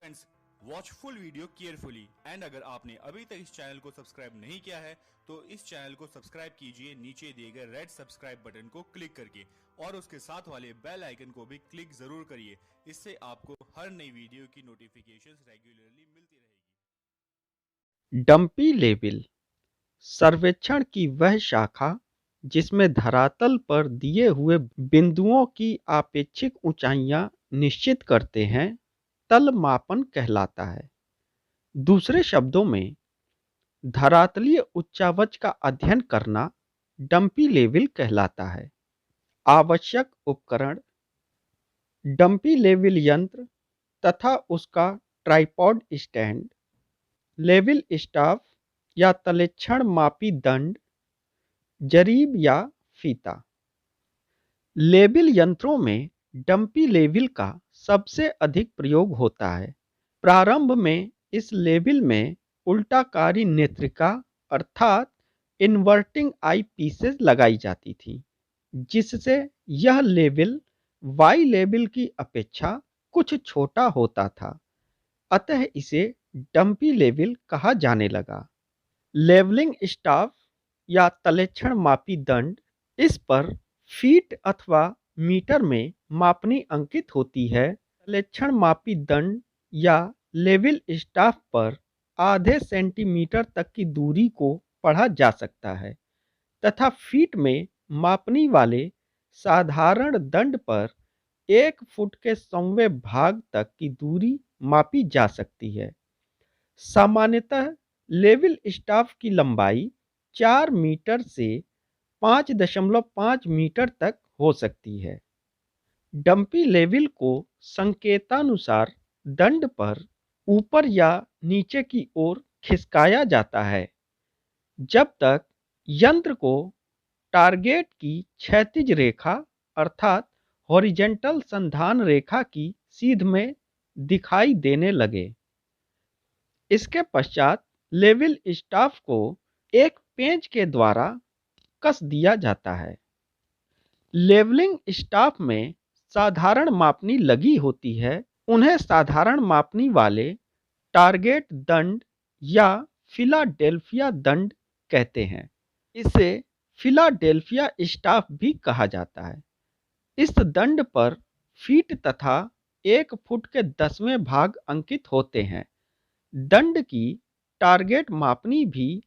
Friends, watch full video carefully and अगर आपने अभी तक इस चैनल को सब्सक्राइब नहीं किया है तो इस चैनल को सब्सक्राइब कीजिए नीचे दिए गए रेड सब्सक्राइब बटन को क्लिक करके और उसके साथ वाले बेल आइकन को भी क्लिक जरूर करिए। इससे आपको हर नई वीडियो की नोटिफिकेशंस रेगुलरली मिलती रहेगी। डंपी लेवल सर्वेक्षण की वह शाखा जिसमें धरातल पर दिए हुए बिंदुओं की आपेक्षिक ऊंचाइयां निश्चित करते हैं, तल मापन कहलाता है। दूसरे शब्दों में, धरातलीय उच्चावच का अध्ययन करना डंपी लेवल कहलाता है। आवश्यक उपकरण: डंपी लेवल यंत्र तथा उसका ट्राइपॉड स्टैंड, लेवल स्टाफ या तलेक्षण मापी दंड, जरीब या फीता। लेवल यंत्रों में डंपी लेवल का सबसे अधिक प्रयोग होता है। प्रारंभ में इस लेवल में उल्टाकारी नेत्रिका अर्थात इन्वर्टिंग आई पीसेस लगाई जाती थी, जिससे यह लेवल वाई लेवल की अपेक्षा कुछ छोटा होता था, अतः इसे डंपी लेवल कहा जाने लगा। लेवलिंग स्टाफ या तलेक्षण मापी दंड, इस पर फीट अथवा मीटर में मापनी अंकित होती है। तलेक्षण मापी दंड या लेवल स्टाफ पर आधे सेंटीमीटर तक की दूरी को पढ़ा जा सकता है तथा फीट में मापनी वाले साधारण दंड पर 1 फुट के 100वें भाग तक की दूरी मापी जा सकती है। सामान्यतः लेवल स्टाफ की लंबाई 4 मीटर से 5.5 मीटर तक हो सकती है। डंपी लेवल को संकेतानुसार दंड पर ऊपर या नीचे की ओर खिसकाया जाता है जब तक यंत्र को टारगेट की क्षैतिज रेखा अर्थात हॉरिजेंटल संधान रेखा की सीध में दिखाई देने लगे। इसके पश्चात लेवल स्टाफ को एक पेंच के द्वारा कस दिया जाता है। लेवलिंग स्टाफ में साधारण मापनी लगी होती है, उन्हें साधारण मापनी वाले टारगेट दंड या फिलाडेल्फिया दंड कहते हैं। इसे फिलाडेल्फिया स्टाफ भी कहा जाता है। इस दंड पर फीट तथा 1 फुट के 10वें भाग अंकित होते हैं। दंड की टारगेट मापनी भी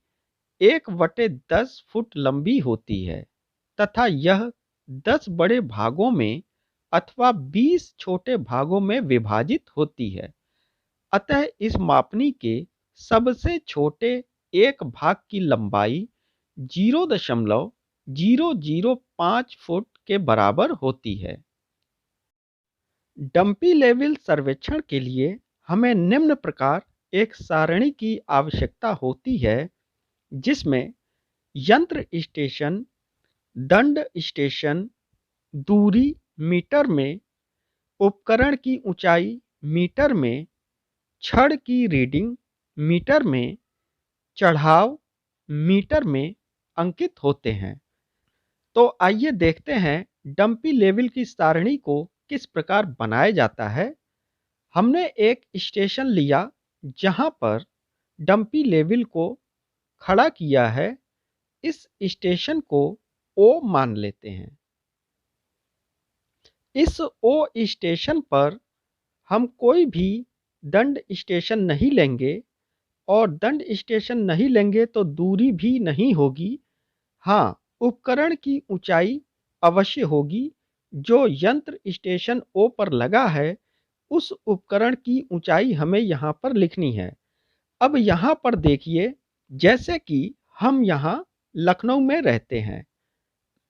1/10 फुट लंबी होती है तथा यह 10 बड़े भागों में अथवा 20 छोटे भागों में विभाजित होती है। अतः इस मापनी के सबसे छोटे एक भाग की लंबाई 0.005 फुट के बराबर होती है। डंपी लेवल सर्वेक्षण के लिए हमें निम्न प्रकार एक सारणी की आवश्यकता होती है, जिसमें यंत्र स्टेशन, दंड स्टेशन, दूरी मीटर में, उपकरण की ऊंचाई मीटर में, छड़ की रीडिंग मीटर में, चढ़ाव मीटर में अंकित होते हैं। तो आइए देखते हैं डंपी लेवल की सारणी को किस प्रकार बनाया जाता है। हमने एक स्टेशन लिया जहां पर डंपी लेवल को खड़ा किया है। इस स्टेशन को ओ मान लेते हैं। इस ओ स्टेशन पर हम कोई भी दंड स्टेशन नहीं लेंगे और दंड स्टेशन नहीं लेंगे तो दूरी भी नहीं होगी। हाँ, उपकरण की ऊंचाई अवश्य होगी। जो यंत्र स्टेशन ओ पर लगा है उस उपकरण की ऊंचाई हमें यहाँ पर लिखनी है। अब यहाँ पर देखिए, जैसे कि हम यहाँ लखनऊ में रहते हैं,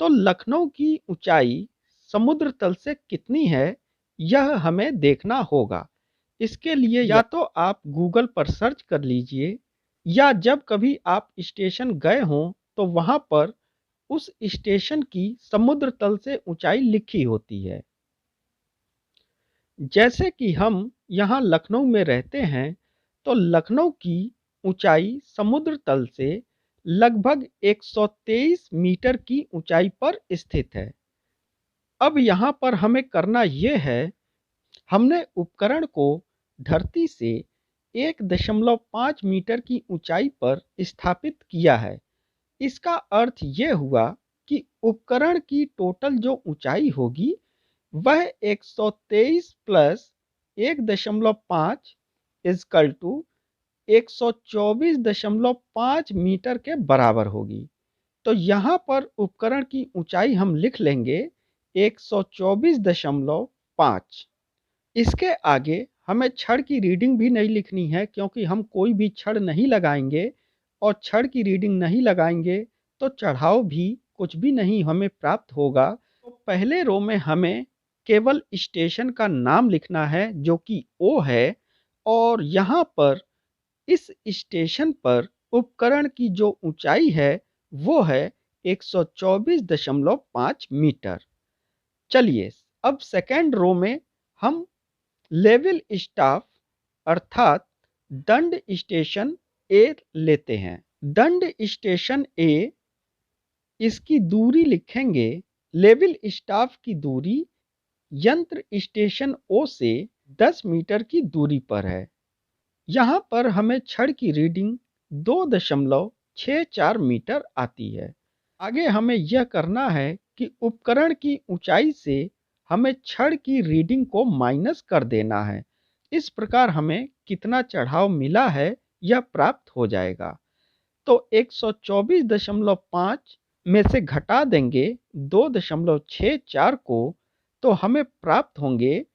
तो लखनऊ की ऊंचाई समुद्र तल से कितनी है यह हमें देखना होगा। इसके लिए या तो आप गूगल पर सर्च कर लीजिए या जब कभी आप स्टेशन गए हों तो वहां पर उस स्टेशन की समुद्र तल से ऊंचाई लिखी होती है। जैसे कि हम यहाँ लखनऊ में रहते हैं, तो लखनऊ की ऊंचाई समुद्र तल से लगभग 123 मीटर की ऊंचाई पर स्थित है। अब यहाँ पर हमें करना यह है, हमने उपकरण को धरती से 1.5 मीटर की ऊंचाई पर स्थापित किया है। इसका अर्थ ये हुआ कि उपकरण की टोटल जो ऊंचाई होगी वह 123 प्लस 1.5 इजकल टू 124.5 मीटर के बराबर होगी। तो यहाँ पर उपकरण की ऊंचाई हम लिख लेंगे 124.5। इसके आगे हमें छड़ की रीडिंग भी नहीं लिखनी है, क्योंकि हम कोई भी छड़ नहीं लगाएंगे और छड़ की रीडिंग नहीं लगाएंगे तो चढ़ाव भी कुछ भी नहीं हमें प्राप्त होगा। तो पहले रो में हमें केवल स्टेशन का नाम लिखना है जो कि ओ है, और यहाँ पर इस स्टेशन पर उपकरण की जो ऊंचाई है वो है 124.5 मीटर। चलिए अब सेकेंड रो में हम लेवल स्टाफ अर्थात दंड स्टेशन ए लेते हैं। दंड स्टेशन ए, इसकी दूरी लिखेंगे, लेवल स्टाफ की दूरी यंत्र स्टेशन ओ से 10 मीटर की दूरी पर है। यहाँ पर हमें छड़ की रीडिंग 2.64 मीटर आती है। आगे हमें यह करना है कि उपकरण की ऊंचाई से हमें छड़ की रीडिंग को माइनस कर देना है। इस प्रकार हमें कितना चढ़ाव मिला है यह प्राप्त हो जाएगा। तो 124.5 में से घटा देंगे 2.64 को, तो हमें प्राप्त होंगे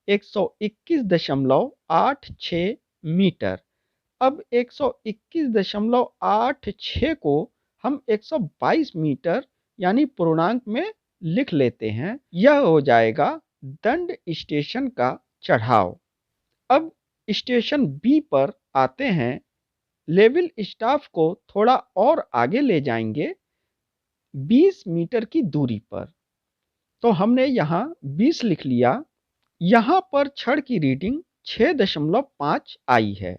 121.86 मीटर। अब 121.86 को हम 122 मीटर यानी पूर्णांक में लिख लेते हैं। यह हो जाएगा दंड स्टेशन का चढ़ाव। अब स्टेशन बी पर आते हैं। लेवल स्टाफ को थोड़ा और आगे ले जाएंगे 20 मीटर की दूरी पर। तो हमने यहाँ 20 लिख लिया। यहाँ पर छड़ की रीडिंग 6.5 आई है।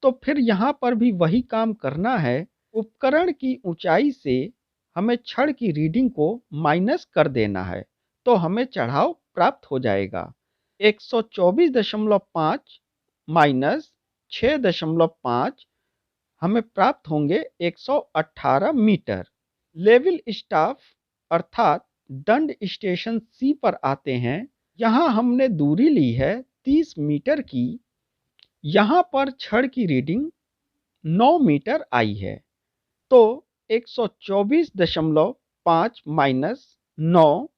तो फिर यहाँ पर भी वही काम करना है। उपकरण की ऊंचाई से हमें छड़ की रीडिंग को माइनस कर देना है, तो हमें चढ़ाव प्राप्त हो जाएगा। 124.5 माइनस 6.5 हमें प्राप्त होंगे 118 मीटर। लेवल स्टाफ अर्थात दंड स्टेशन सी पर आते हैं। यहाँ हमने दूरी ली है 30 मीटर की। यहाँ पर छड़ की रीडिंग 9 मीटर आई है। तो 124.5 माइनस 9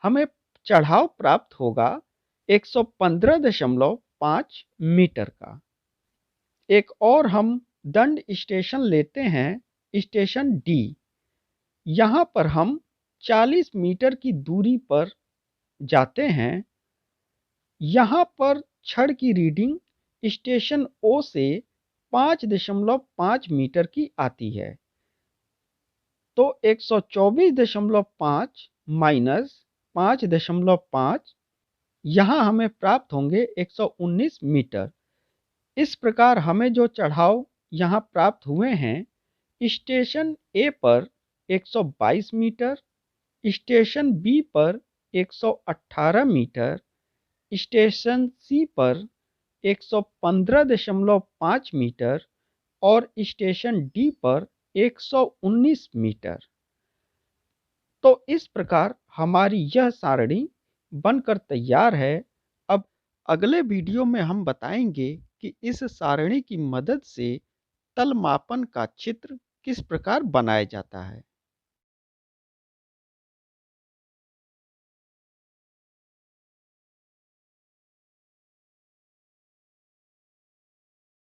हमें चढ़ाव प्राप्त होगा 115.5 मीटर का। एक और हम दंड स्टेशन लेते हैं, स्टेशन डी। यहाँ पर हम 40 मीटर की दूरी पर जाते हैं। यहाँ पर छड़ की रीडिंग स्टेशन ओ से 5.5 मीटर की आती है। तो 124.5 माइनस 5.5 यहाँ हमें प्राप्त होंगे 119 मीटर। इस प्रकार हमें जो चढ़ाव यहाँ प्राप्त हुए हैं, स्टेशन ए पर 122 मीटर, स्टेशन बी पर 118 मीटर, स्टेशन सी पर 115.5 मीटर और स्टेशन डी पर 119 मीटर। तो इस प्रकार हमारी यह सारणी बनकर तैयार है। अब अगले वीडियो में हम बताएंगे कि इस सारणी की मदद से तल मापन का चित्र किस प्रकार बनाया जाता है।